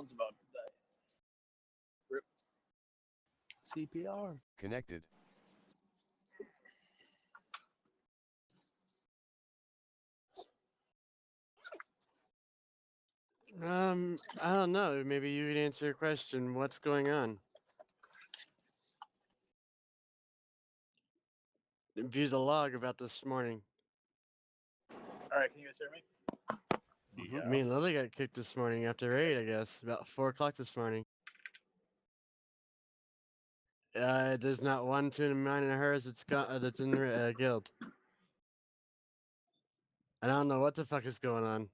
phone's about to die. Rip. CPR. Connected. I don't know. Maybe you could answer your question. What's going on? View the log about this morning. Alright, can you guys hear me? Yeah. Me and Lily got kicked this morning after 8, I guess. About 4 o'clock this morning. There's not one tune of mine and hers that's in guild. And I don't know what the fuck is going on.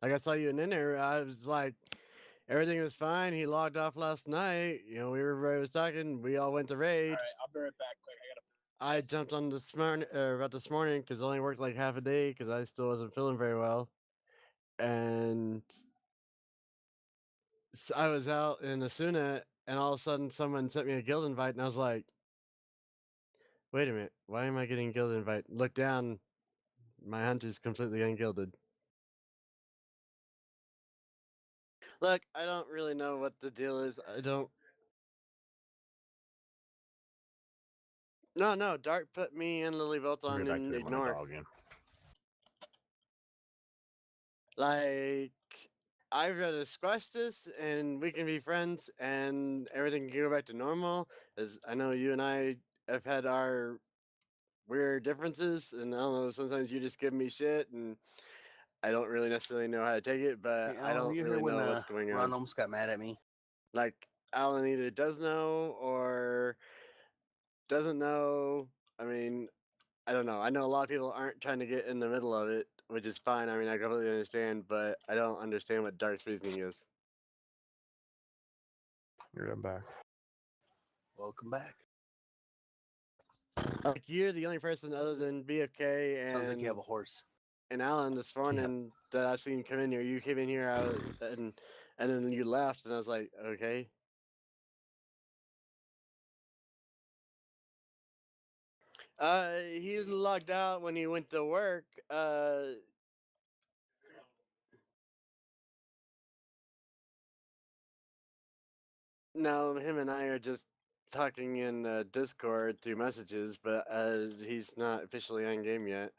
Like, I saw you in there, I was like, everything was fine. He logged off last night. You know, everybody was talking. We all went to raid. Alright, I'll be right back quick. I jumped on this morning, about this morning, because I only worked like half a day, because I still wasn't feeling very well. And I was out in Asuna, and all of a sudden someone sent me a guild invite, and I was like, wait a minute, why am I getting a guild invite? Look down, my hunter's completely ungilded. Look, I don't really know what the deal is. I don't... No, Dark put me and Lily both on and ignore. Like, I'd rather squash this and we can be friends and everything can go back to normal. As I know you and I have had our weird differences, and I don't know, sometimes you just give me shit and I don't really necessarily know how to take it, but I don't really know what's going on. Ron almost got mad at me. Like, Alan either does know or doesn't know. I mean, I don't know. I know a lot of people aren't trying to get in the middle of it, which is fine. I mean, I completely understand, but I don't understand what Dark's reasoning is. You're back. Welcome back. Like, you're the only person other than BFK and Sounds like you have a horse. and Alan this morning that I've seen come in here. You came in here and then you left, and I was like, okay. He logged out when he went to work. Now him and I are just talking in Discord through messages, but he's not officially on game yet.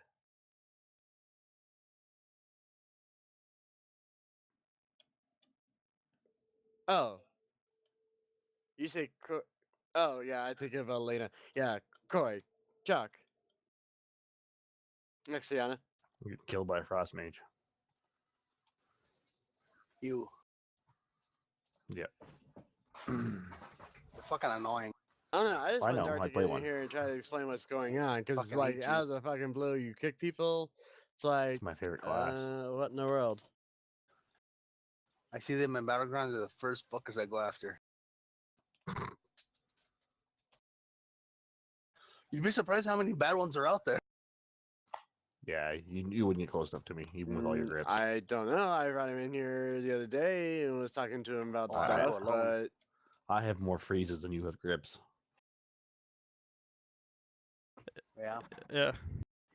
Oh, you say oh yeah, I think of Elena. Yeah, Coy, Chuck, Nexiana. You get killed by a frost mage. You. Yep. They're fucking annoying. I don't know. I just I want know, Dark I to play get in one. here and try to explain what's going on, because Fucking like hate out you. of the fucking blue, you kick people. It's like, It's my favorite class. what in the world? I see them in Battlegrounds. They're the first fuckers I go after. You'd be surprised how many bad ones are out there. Yeah, you wouldn't get close enough to me, even with all your grips. I don't know. I brought him in here the other day and was talking to him about Oh, I stuff, go alone. but I have more freezes than you have grips. Yeah. Yeah.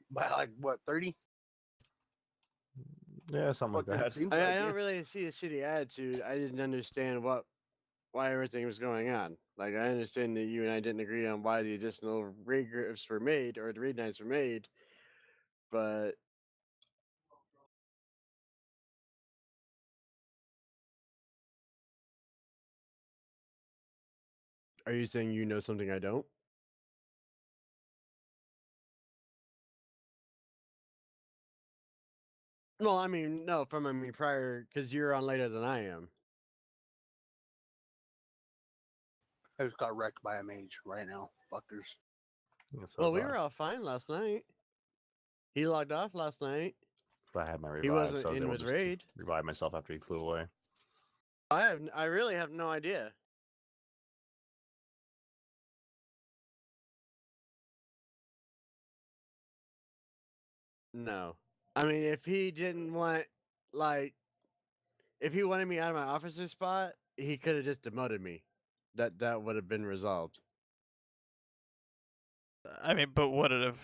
By like, what, 30? Yeah, something like Fucking that. seems I like don't it. really see a shitty attitude. I didn't understand why everything was going on. Like, I understand that you and I didn't agree on why the additional raid grips were made or the raid nights were made, but are you saying you know something I don't? Well, I mean, no, prior, because you're on later than I am. I just got wrecked by a mage right now. Fuckers. That's what Well, I we thought. were all fine last night. He logged off last night. But I had my revive, He wasn't so I was in able with to just raid. revive myself after he flew away. I really have no idea. No. I mean, if he didn't want, like, if he wanted me out of my officer spot, he could have just demoted me. That would have been resolved. I mean, but would it have?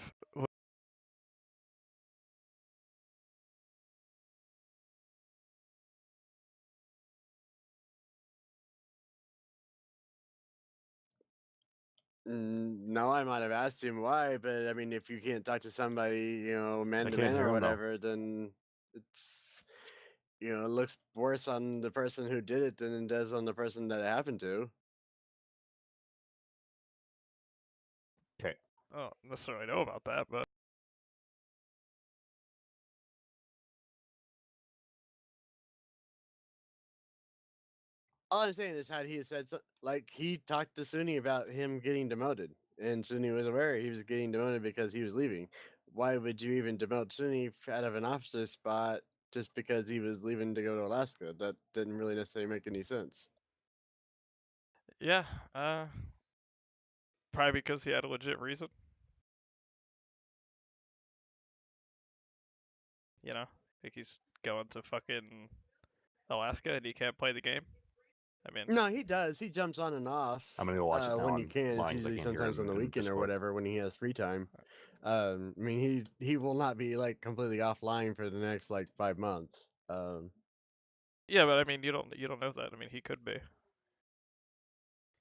No, I might have asked him why, but I mean, if you can't talk to somebody, man to can't man hear or him, though. whatever, then it's, it looks worse on the person who did it than it does on the person that it happened to. I don't necessarily know about that, but All I'm saying is, had he said like he talked to Suni about him getting demoted, and Suni was aware he was getting demoted because he was leaving. Why would you even demote Suni out of an officer spot just because he was leaving to go to Alaska? That didn't really necessarily make any sense. yeah, probably because he had a legit reason. Like he's going to fucking Alaska and he can't play the game. I mean, No, he does. He jumps on and off I'm gonna go watch it now when he can. It's online 'cause I usually can't hear sometimes on him the in weekend or Discord. whatever when he has free time. I mean, he will not be like completely offline for the next like 5 months. yeah, but I mean, you don't know that. I mean, he could be.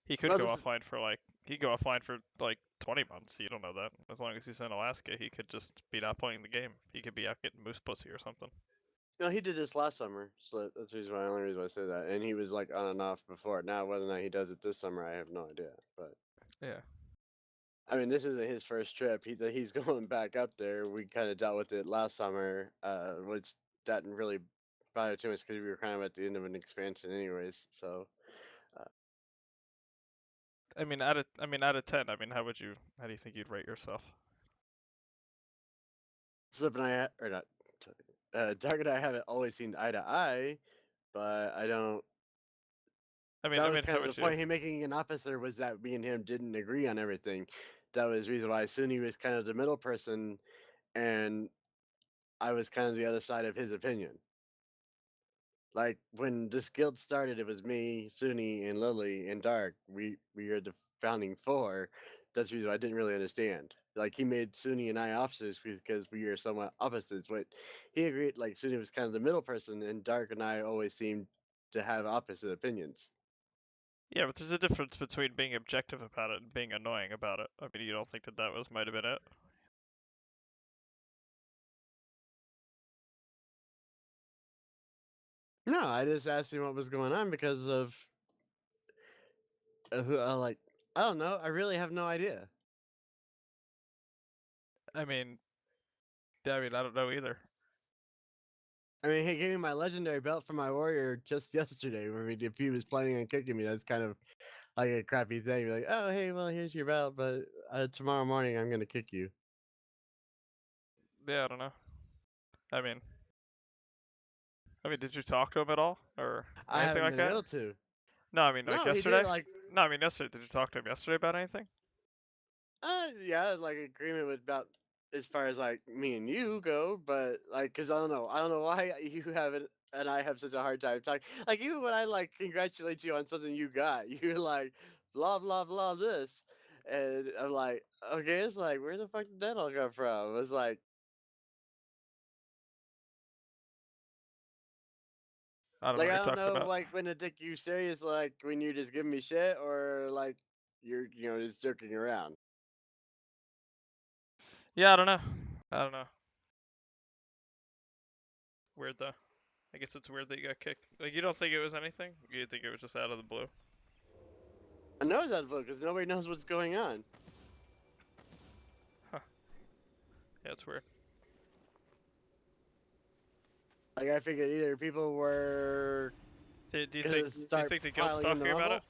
He could Well, go this is- offline for he'd go offline for like 20 months. You don't know that. As long as he's in Alaska, he could just be not playing the game. He could be out getting moose pussy or something. No, he did this last summer, so that's the only reason why I say that. And he was like on and off before. Now, whether or not he does it this summer, I have no idea. But Yeah. I mean, this isn't his first trip. He's going back up there. We kind of dealt with it last summer, which that didn't really bother too much because we were kind of at the end of an expansion, anyways. So, I mean, out of 10, I mean, how do you think you'd rate yourself? Slip and I, or not, Doug and I haven't always seen eye to eye, but I don't. That was how kind of the would you? point. Him making an officer was that me and him didn't agree on everything. That was the reason why Suni was kind of the middle person, and I was kind of the other side of his opinion. Like when this guild started, it was me, Suni, and Lily and Dark. We are the founding four. That's the reason I didn't really understand. Like he made Suni and I officers because we are somewhat opposites. But he agreed like Suni was kind of the middle person, and Dark and I always seemed to have opposite opinions. Yeah, but there's a difference between being objective about it and being annoying about it. I mean, you don't think that might have been it? No, I just asked him what was going on because of who. Like I don't know. I really have no idea. I mean, I don't know either. I mean, he gave me my legendary belt for my warrior just yesterday. I mean, if he was planning on kicking me, that's kind of like a crappy thing. Like, oh, hey, well, here's your belt, but tomorrow morning I'm gonna kick you. Yeah, I don't know. I mean, did you talk to him at all or I anything haven't like been that? able to. No, I mean like No, he yesterday. did like, No, I mean yesterday. Did you talk to him yesterday about anything? yeah, like agreement with about as far as like me and you go, but like, cause I don't know why you have it and I have such a hard time talking. Like even when I like congratulate you on something you got, you're like, blah blah blah this, and I'm like, okay, it's like, where the fuck did that all come from? It was like, I don't know like what I you're don't talking know, about. like when to take you serious, like when you're just giving me shit, or like you're just joking around. Yeah, I don't know. I don't know. Weird though. I guess it's weird that you got kicked. Like you don't think it was anything? You think it was just out of the blue? I know it's out of the blue because nobody knows what's going on. Huh. Yeah, it's weird. Like I figured either people were Do you gonna think start the guild's piling in the talking about rumble.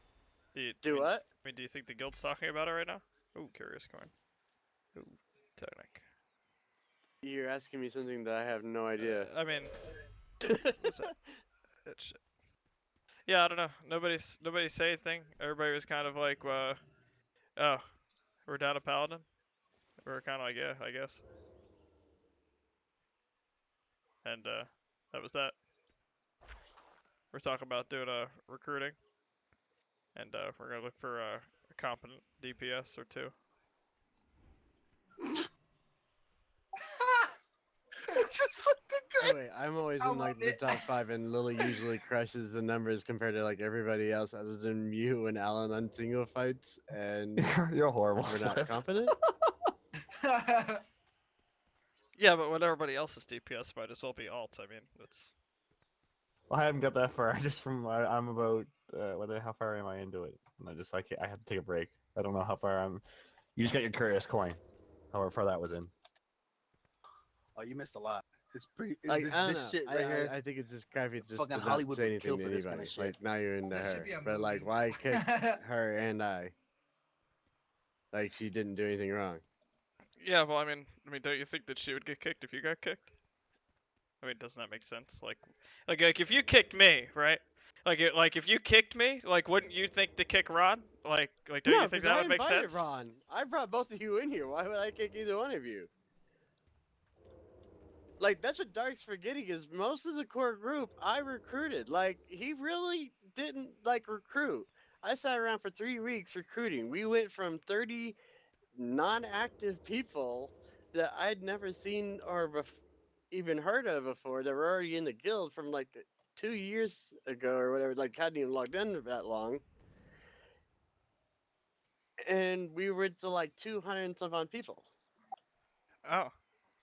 it? Do what? I mean, do you think the guild's talking about it right now? Ooh, curious coin. Ooh, Tonic. You're asking me something that I have no idea. I mean, what's that? That shit. Yeah, I don't know. Nobody say anything. Everybody was kind of like, oh, we're down a paladin. We were kind of like, yeah, I guess. And that was that. We're talking about doing recruiting, and we're gonna look for a competent DPS or two. This is fucking great. Wait, I'm always I in like love the it. top 5, and Lily usually crushes the numbers compared to like everybody else, other than you and Alan on single fights, and You're horrible. we're not Slip. competent. Yeah, but when everybody else is DPS, might as well be alts. I mean, that's. Well, I haven't got that far. I just from I'm about how far am I into it? And I have to take a break. I don't know how far I'm. You just got your curious coin. However far that was in. Oh, you missed a lot. It's pretty. Like this, I don't this know. shit right here. I think it's just crappy just Fucking to not Hollywood say would kill anything to for this kinda anybody. shit. Like now you're into This should her, be a but like movie. why kick her and I? Like she didn't do anything wrong. Yeah, well, I mean, don't you think that she would get kicked if you got kicked? I mean, doesn't that make sense? Like if you kicked me, right? Like if you kicked me, like, wouldn't you think to kick Ron? Like, don't No, you think 'cause that I would make invited sense? Ron. I brought both of you in here. Why would I kick either one of you? Like that's what Dark's forgetting is most of the core group I recruited. Like he really didn't like recruit. I sat around for 3 weeks recruiting. We went from 30 non-active people that I'd never seen or even heard of before that were already in the guild from like 2 years ago or whatever. Like hadn't even logged in that long. And we were to like 200 and some odd people. Oh,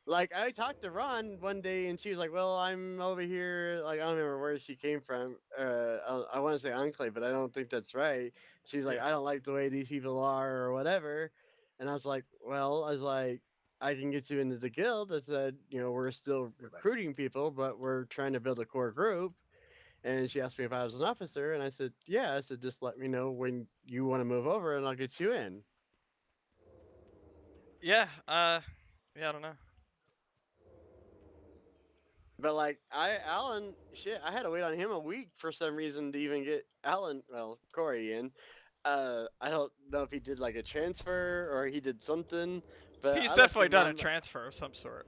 Like I talked to Ron one day and she was like, "Well, I'm over here." Like I don't remember where she came from. I want to say Enclave, but I don't think that's right. She's like, Yeah. "I don't like the way these people are or whatever," and I was like, "Well, I was like, I can get you into the guild." I said, "You know, we're still recruiting people, but we're trying to build a core group." And she asked me if I was an officer, and I said, "Yeah." I said, "Just let me know when you want to move over, and I'll get you in." yeah. Yeah, I don't know. But like Alan, shit, I had to wait on him a week for some reason to even get Alan, well, Corey in. I don't know if he did like a transfer or he did something, but He's I left definitely him done a on. transfer of some sort.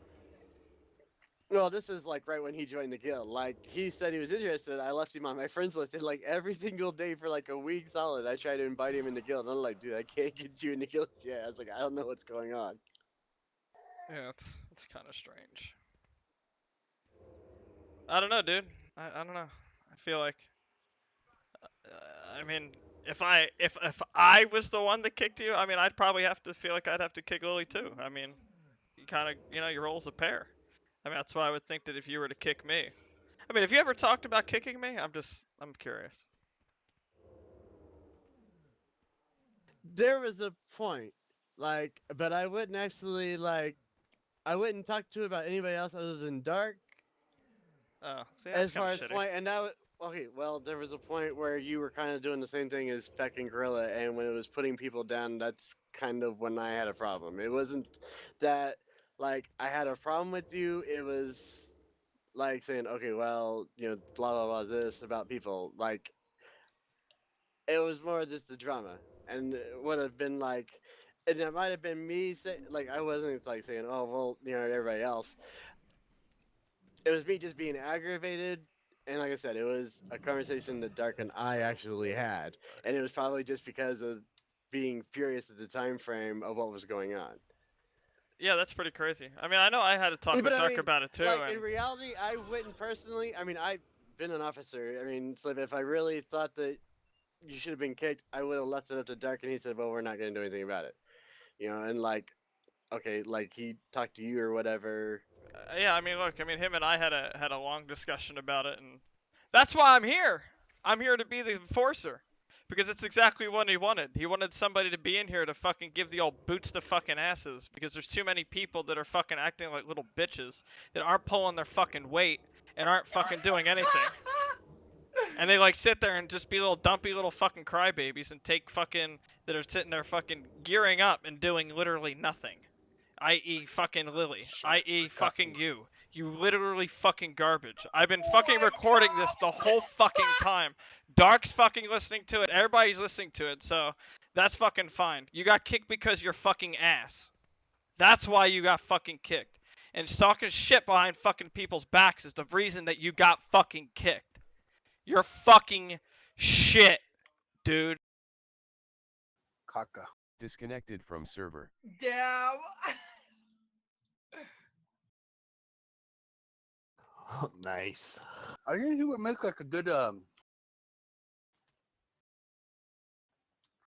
Well, this is like right when he joined the guild. Like he said he was interested. I left him on my friends list, and like every single day for like a week solid, I tried to invite him in the guild. And I'm like, dude, I can't get you in the guild yet. I was like, I don't know what's going on. Yeah, it's kind of strange. I don't know, dude. I don't know. I feel like. I mean, if I was the one that kicked you, I mean, I'd probably have to feel like I'd have to kick Lily too. I mean, you kind of, your role's a pair. I mean, that's why I would think that if you were to kick me. I mean, have you ever talked about kicking me? I'm curious. There was a point, like, but I wouldn't actually like. I wouldn't talk to about anybody else other than Dark. Oh, see, that's As kind far of as shitty. point, and that was okay. Well, there was a point where you were kind of doing the same thing as Peck and Gorilla, and when it was putting people down, that's kind of when I had a problem. It wasn't that like I had a problem with you. It was like saying, okay, well, you know, blah blah blah, this about people. Like it was more just the drama, and it would have been like. And it might have been me say like I wasn't like saying, oh well, you know, everybody else. It was me just being aggravated, and like I said, it was a conversation that Dark and I actually had, and it was probably just because of being furious at the time frame of what was going on. Yeah, that's pretty crazy. I mean, I know I had to talk Yeah, with but I Dark mean, about it too. like and in reality, I wouldn't personally. I mean, I've been an officer. I mean, so if I really thought that you should have been kicked, I would have left it up to Dark, and he said, "Well, we're not going to do anything about it," you know, and like, okay, like he talked to you or whatever. Yeah, I mean, look, I mean, him and I had a long discussion about it, and that's why I'm here. I'm here to be the enforcer. Because it's exactly what he wanted. He wanted somebody to be in here to fucking give the old boots to fucking asses. Because there's too many people that are fucking acting like little bitches that aren't pulling their fucking weight and aren't fucking doing anything. And they like sit there and just be little dumpy little fucking crybabies and take fucking that are sitting there fucking gearing up and doing literally nothing. I.e. fucking Lily. I.e. fucking you. You literally fucking garbage. I've been fucking recording this the whole fucking time. Dark's fucking listening to it. Everybody's listening to it. So that's fucking fine. You got kicked because you're fucking ass. That's why you got fucking kicked. And talking shit behind fucking people's backs is the reason that you got fucking kicked. You're fucking shit, dude. Caca. Disconnected from server. Damn. Nice. I think he would make like a good